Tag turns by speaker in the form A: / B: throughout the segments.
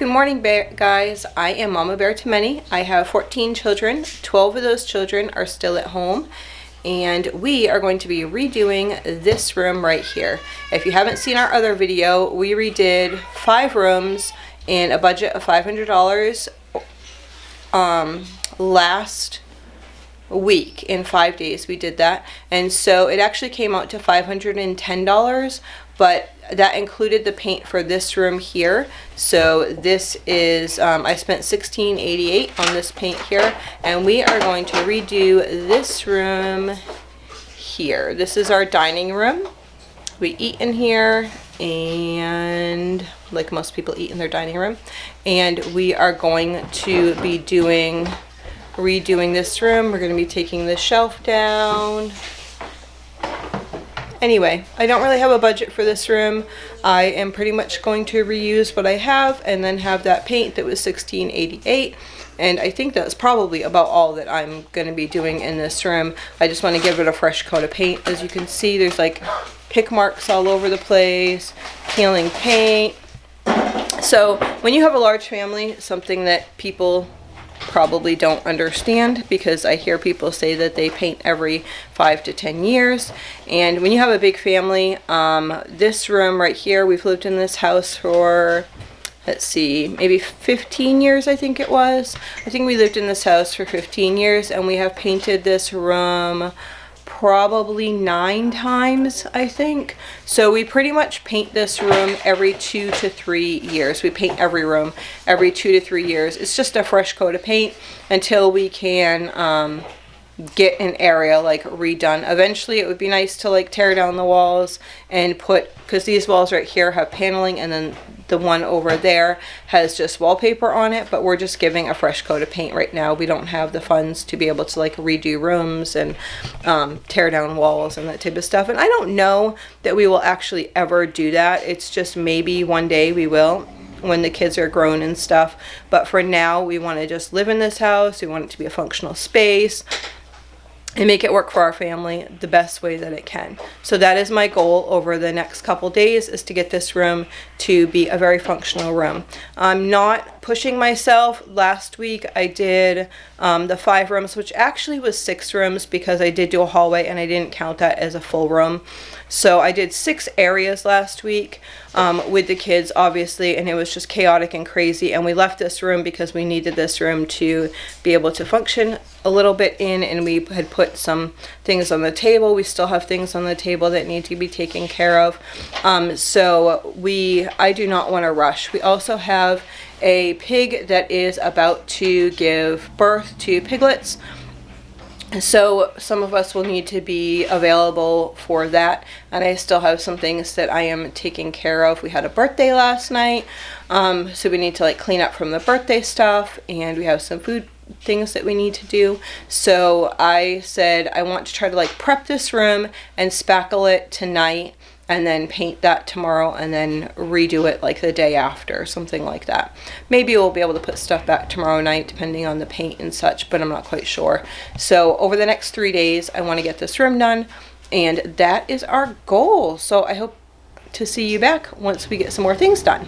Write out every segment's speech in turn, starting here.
A: Good morning, guys. I am Mama Bear to many. I have 14 children. 12 of those children are still at home, and we are going to be redoing this room right here. If you haven't seen our other video, we redid 5 rooms in a budget of $500 last week. In 5 days we did that, and so it actually came out to $510, but that included the paint for this room here. So this is I spent $16.88 on this paint here, and we are going to redo this room here. This is our dining room. We eat in here, and like most people eat in their dining room, and we are going to be redoing this room. We're going to be taking the shelf down. Anyway, I don't really have a budget for this room. I am pretty much going to reuse what I have and then have that paint that was $16.88. And I think that's probably about all that I'm going to be doing in this room. I just want to give it a fresh coat of paint. As you can see, there's like pick marks all over the place, peeling paint. So when you have a large family, something that people probably don't understand, because I hear people say that they paint every 5 to 10 years, and when you have a big family, this room right here, we've lived in this house for, let's see, maybe 15 years. I think it was. I think we lived in this house for 15 years, and we have painted this room probably 9 times, I think. So we pretty much paint this room every 2 to 3 years. We paint every room every 2 to 3 years. It's just a fresh coat of paint until we can get an area like redone. Eventually it would be nice to like tear down the walls and put, because these walls right here have paneling, and then the one over there has just wallpaper on it, but we're just giving a fresh coat of paint right now. We don't have the funds to be able to like redo rooms and tear down walls and that type of stuff. And I don't know that we will actually ever do that. It's just maybe one day we will, when the kids are grown and stuff. But for now, we want to just live in this house. We want it to be a functional space and make it work for our family the best way that it can. So that is my goal over the next couple days, is to get this room to be a very functional room. I'm not pushing myself. Last week I did the 5 rooms, which actually was 6 rooms, because I did do a hallway and I didn't count that as a full room. So I did 6 areas last week with the kids, obviously, and it was just chaotic and crazy. And we left this room because we needed this room to be able to function a little bit in, and we had put some things on the table. We still have things on the table that need to be taken care of. So I do not want to rush. We also have a pig that is about to give birth to piglets. So some of us will need to be available for that, and I still have some things that I am taking care of. We had a birthday last night, so we need to like clean up from the birthday stuff, and we have some food things that we need to do. So I said I want to try to like prep this room and spackle it tonight, and then paint that tomorrow, and then redo it like the day after, something like that. Maybe we'll be able to put stuff back tomorrow night depending on the paint and such, but I'm not quite sure. So over the next 3 days I want to get this room done, and that is our goal. So I hope to see you back once we get some more things done.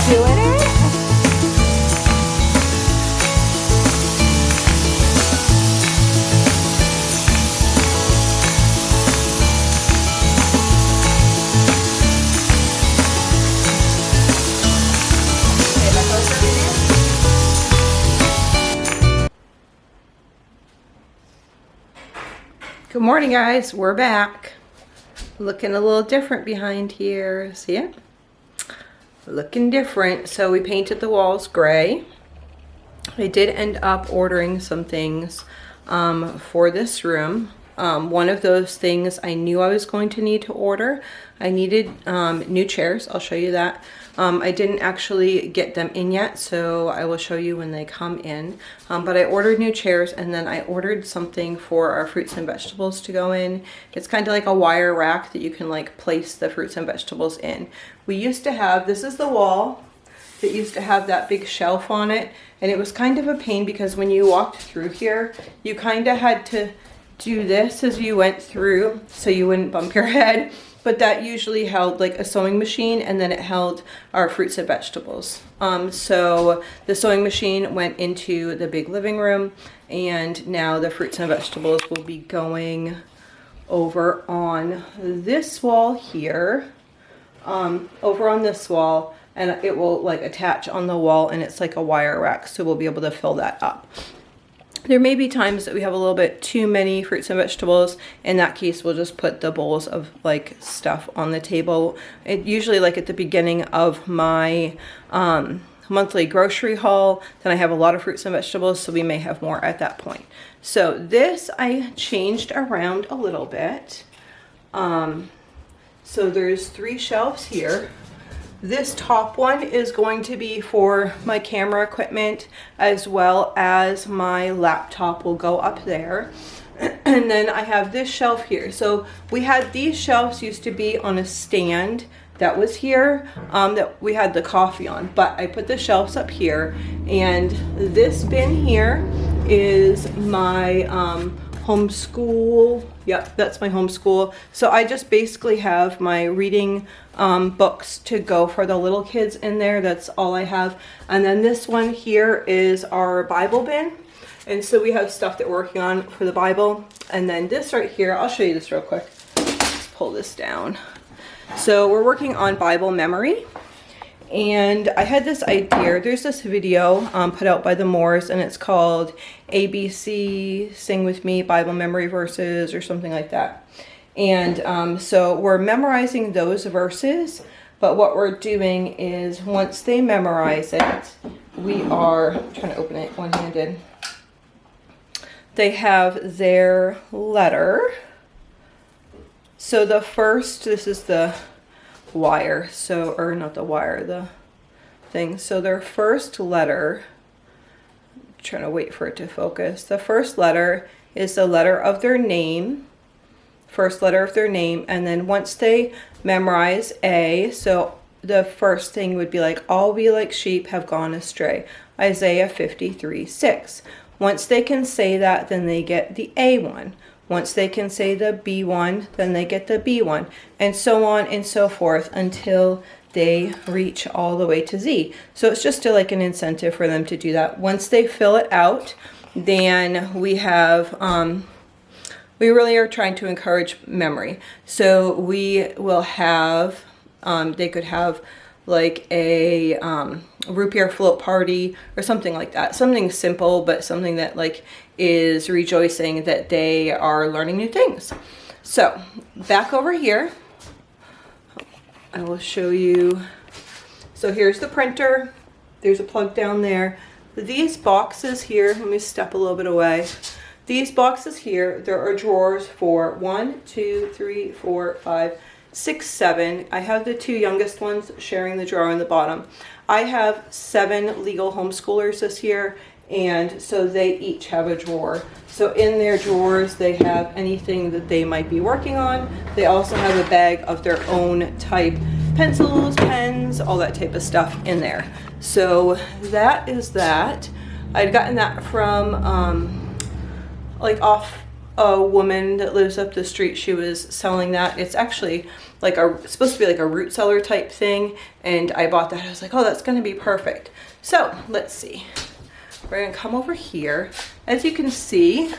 A: Doing it? Good morning, guys. We're back. Looking a little different behind here. See it? Looking different. So we painted the walls gray. I did end up ordering some things for this room. one of those things I knew I was going to need to order. I needed new chairs. I'll show you that. I didn't actually get them in yet, so I will show you when they come in. But I ordered new chairs, and then I ordered something for our fruits and vegetables to go in. It's kind of like a wire rack that you can like place the fruits and vegetables in. We used to have, this is the wall that used to have that big shelf on it, and it was kind of a pain because when you walked through here, you kind of had to do this as you went through so you wouldn't bump your head. But that usually held like a sewing machine, and then it held our fruits and vegetables. So the sewing machine went into the big living room, and now the fruits and vegetables will be going over on this wall here, over on this wall, and it will like attach on the wall, and it's like a wire rack, so we'll be able to fill that up. There may be times that we have a little bit too many fruits and vegetables. In that case, we'll just put the bowls of like stuff on the table. It usually like at the beginning of my monthly grocery haul, then I have a lot of fruits and vegetables, so we may have more at that point. So this I changed around a little bit. So there's 3 shelves here. This top one is going to be for my camera equipment, as well as my laptop will go up there. And then I have this shelf here. So we had these shelves used to be on a stand that was here, that we had the coffee on, but I put the shelves up here, and this bin here is my homeschool. Yep, that's my homeschool. So I just basically have my reading books to go for the little kids in there. That's all I have. And then this one here is our Bible bin. And so we have stuff that we're working on for the Bible. And then this right here, I'll show you this real quick. Let's pull this down. So we're working on Bible memory. And I had this idea. There's this video put out by the Moores, and it's called ABC Sing With Me Bible Memory Verses or something like that. And so we're memorizing those verses, but what we're doing is once they memorize it, we are I'm trying to open it one-handed. They have their letter. So the first, this is the wire, so, or not the wire, the thing. So their first letter, I'm trying to wait for it to focus. The first letter is the letter of their name, first letter of their name, and then once they memorize A, so the first thing would be like, all we like sheep have gone astray, Isaiah 53:6. Once they can say that, then they get the A one. Once they can say the B one, then they get the B one, and so on and so forth until they reach all the way to Z. So it's just like an incentive for them to do that. Once they fill it out, then we have, we really are trying to encourage memory. So we will have, they could have like a root beer float party or something like that. Something simple, but something that like is rejoicing that they are learning new things. So back over here, I will show you. So here's the printer. There's a plug down there. These boxes here, let me step a little bit away. These boxes here, there are drawers for 1, 2, 3, 4, 5, 6, 7. I have the 2 youngest ones sharing the drawer on the bottom. I have 7 legal homeschoolers this year, and so they each have a drawer. So in their drawers, they have anything that they might be working on. They also have a bag of their own type, pencils, pens, all that type of stuff in there. So that is that. I'd gotten that from like off a woman that lives up the street. She was selling that. It's actually like supposed to be like a root cellar type thing, and I bought that. I was like, oh, that's gonna be perfect. So let's see. We're gonna come over here. As you can see,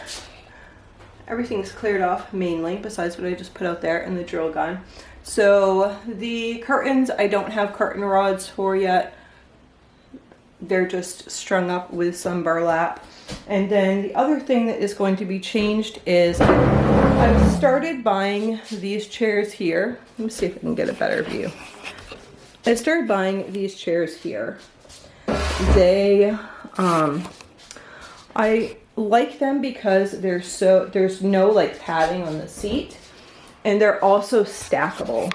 A: everything's cleared off mainly, besides what I just put out there and the drill gun. So the curtains, I don't have curtain rods for yet. They're just strung up with some burlap. And then the other thing that is going to be changed is I've started buying these chairs here. Let me see if I can get a better view. I started buying these chairs here. They, I like them because there's no like padding on the seat, and they're also stackable.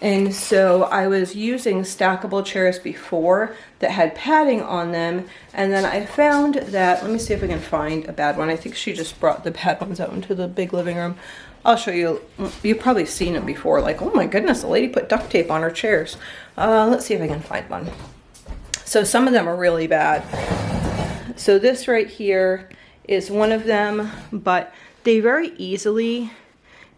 A: And so I was using stackable chairs before that had padding on them, and then I found that, let me see if I can find a bad one. I think she just brought the bad ones out into the big living room. I'll show you. You've probably seen it before, like, oh my goodness, the lady put duct tape on her chairs. Let's see if I can find one. So some of them are really bad. So this right here is one of them, but they very easily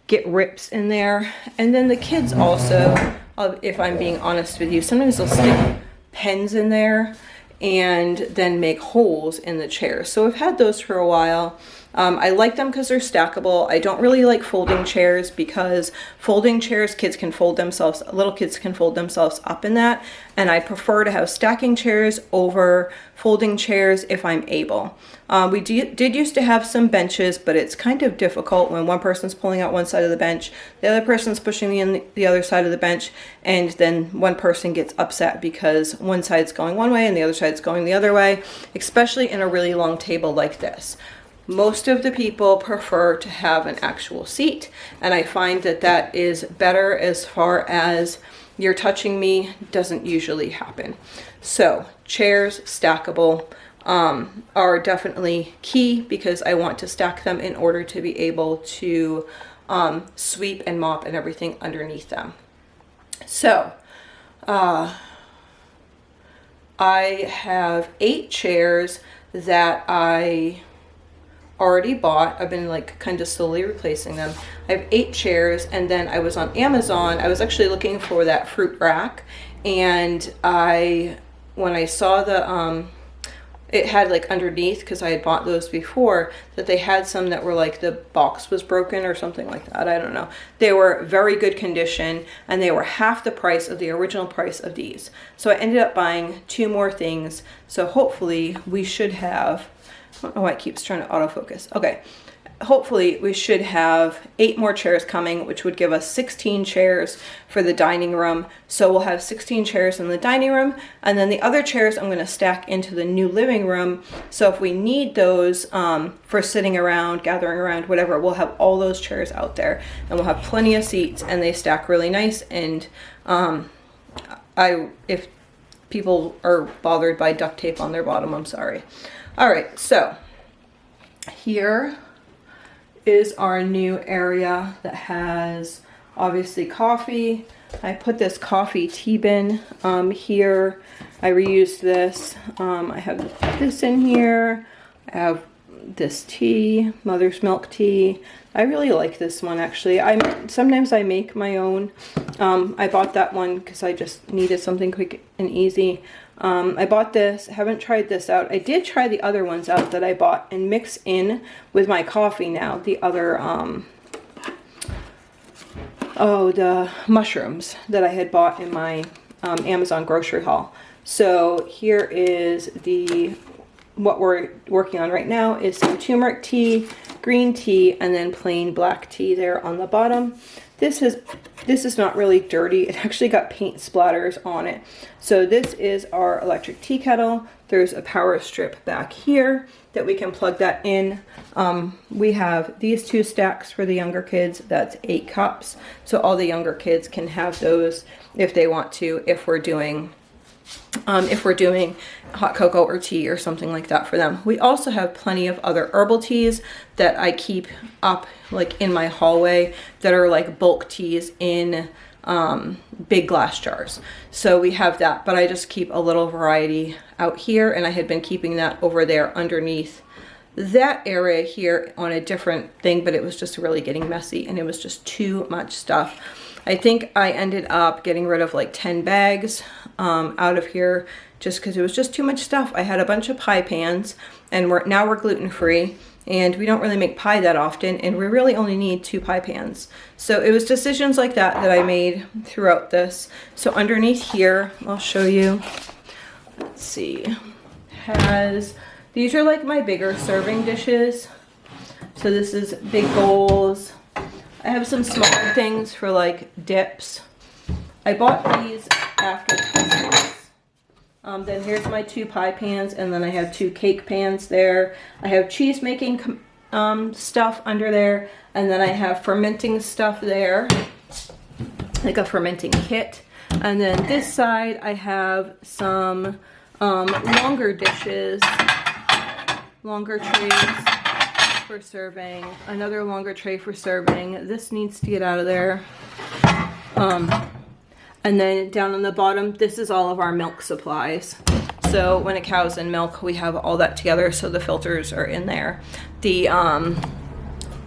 A: get rips in there. And then the kids also, if I'm being honest with you, sometimes they'll stick pens in there and then make holes in the chair. So I've had those for a while. I like them because they're stackable. I don't really like folding chairs because folding chairs, kids can fold themselves, little kids can fold themselves up in that. And I prefer to have stacking chairs over folding chairs if I'm able. We did used to have some benches, but it's kind of difficult when one person's pulling out one side of the bench, the other person's pushing the other side of the bench, and then one person gets upset because one side's going one way and the other side's going the other way, especially in a really long table like this. Most of the people prefer to have an actual seat, and I find that that is better as far as you're touching me doesn't usually happen. So chairs, stackable, are definitely key because I want to stack them in order to be able to sweep and mop and everything underneath them. So I have 8 chairs that I already bought. I've been like kind of slowly replacing them. I have 8 chairs, and then I was on Amazon. I was actually looking for that fruit rack, and when I saw the it had like underneath, because I had bought those before, that they had some that were like the box was broken or something like that. I don't know. They were very good condition, and they were half the price of the original price of these. So I ended up buying 2 more things. So hopefully we should have, I don't know why it keeps trying to autofocus. Okay. Hopefully we should have 8 more chairs coming, which would give us 16 chairs for the dining room. So we'll have 16 chairs in the dining room, and then the other chairs I'm going to stack into the new living room. So if we need those for sitting around, gathering around, whatever, we'll have all those chairs out there, and we'll have plenty of seats, and they stack really nice. And if people are bothered by duct tape on their bottom, I'm sorry. All right, so here is our new area that has obviously coffee. I put this coffee tea bin here. I reused this. I have this in here. I have this tea, mother's milk tea. I really like this one actually. Sometimes I make my own. I bought that one because I just needed something quick and easy. I bought this, haven't tried this out. I did try the other ones out that I bought and mix in with my coffee now. The other, the mushrooms that I had bought in my Amazon grocery haul. So here is what we're working on right now is some turmeric tea, green tea, and then plain black tea there on the bottom. This is not really dirty. It actually got paint splatters on it. So this is our electric tea kettle. There's a power strip back here that we can plug that in. We have these 2 stacks for the younger kids. That's 8 cups. So all the younger kids can have those if they want to, if we're doing hot cocoa or tea or something like that for them. We also have plenty of other herbal teas that I keep up like in my hallway that are like bulk teas in big glass jars. So we have that, but I just keep a little variety out here, and I had been keeping that over there underneath that area here on a different thing, but it was just really getting messy and it was just too much stuff. I think I ended up getting rid of like 10 bags out of here just because it was just too much stuff. I had a bunch of pie pans, and now we're gluten-free, and we don't really make pie that often, and we really only need 2 pie pans. So it was decisions like that that I made throughout this. So underneath here, I'll show you, let's see, these are like my bigger serving dishes. So this is big bowls. I have some smaller things for like dips. I bought these after Christmas. Then here's my 2 pie pans, and then I have 2 cake pans there. I have cheese making stuff under there, and then I have fermenting stuff there, like a fermenting kit. And then this side I have some longer dishes, longer trays for serving, another longer tray for serving. This needs to get out of there. And then down on the bottom, this is all of our milk supplies. So when a cow's in milk, we have all that together. So the filters are in there. The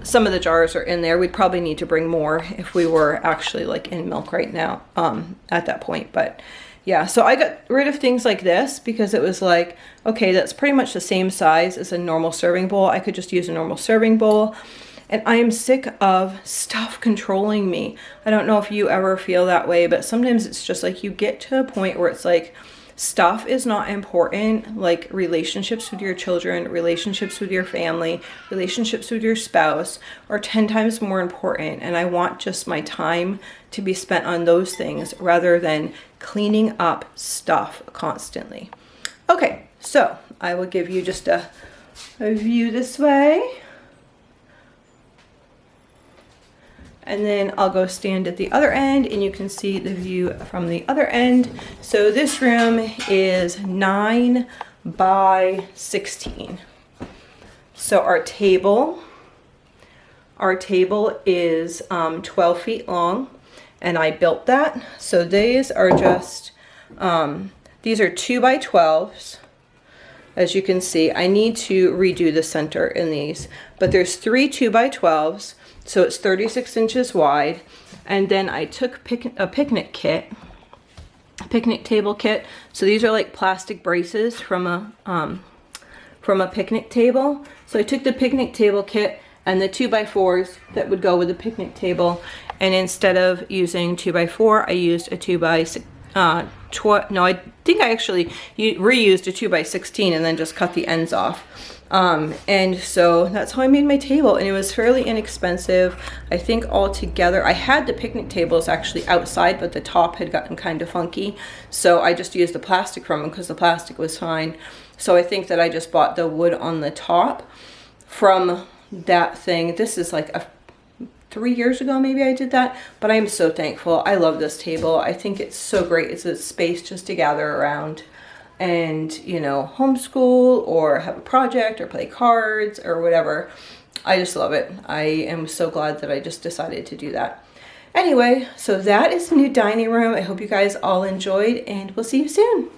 A: some of the jars are in there. We'd probably need to bring more if we were actually like in milk right now at that point. But yeah, so I got rid of things like this because it was like, okay, that's pretty much the same size as a normal serving bowl. I could just use a normal serving bowl. And I am sick of stuff controlling me. I don't know if you ever feel that way, but sometimes it's just like you get to a point where it's like stuff is not important, like relationships with your children, relationships with your family, relationships with your spouse are 10 times more important. And I want just my time to be spent on those things rather than cleaning up stuff constantly. Okay, so I will give you just a view this way. And then I'll go stand at the other end and you can see the view from the other end. So this room is 9 by 16. So our table is 12 feet long, and I built that. So these are just, these are 2 by 12s. As you can see, I need to redo the center in these, but there's 3 2 by 12s. So it's 36 inches wide. And then I took a picnic table kit. So these are like plastic braces from a picnic table. So I took the picnic table kit and the 2 by 4s that would go with the picnic table. And instead of using 2 by 4, I used a 2 by 6. No, I think I actually reused a 2 by 16 and then just cut the ends off. And so that's how I made my table, and it was fairly inexpensive. I think altogether, I had the picnic tables actually outside, but the top had gotten kind of funky. So I just used the plastic from them because the plastic was fine. So I think that I just bought the wood on the top from that thing. This is like 3 years ago, maybe I did that, but I am so thankful. I love this table. I think it's so great. It's a space just to gather around and, you know, homeschool or have a project or play cards or whatever. I just love it. I am so glad that I just decided to do that. Anyway, so that is the new dining room. I hope you guys all enjoyed, and we'll see you soon.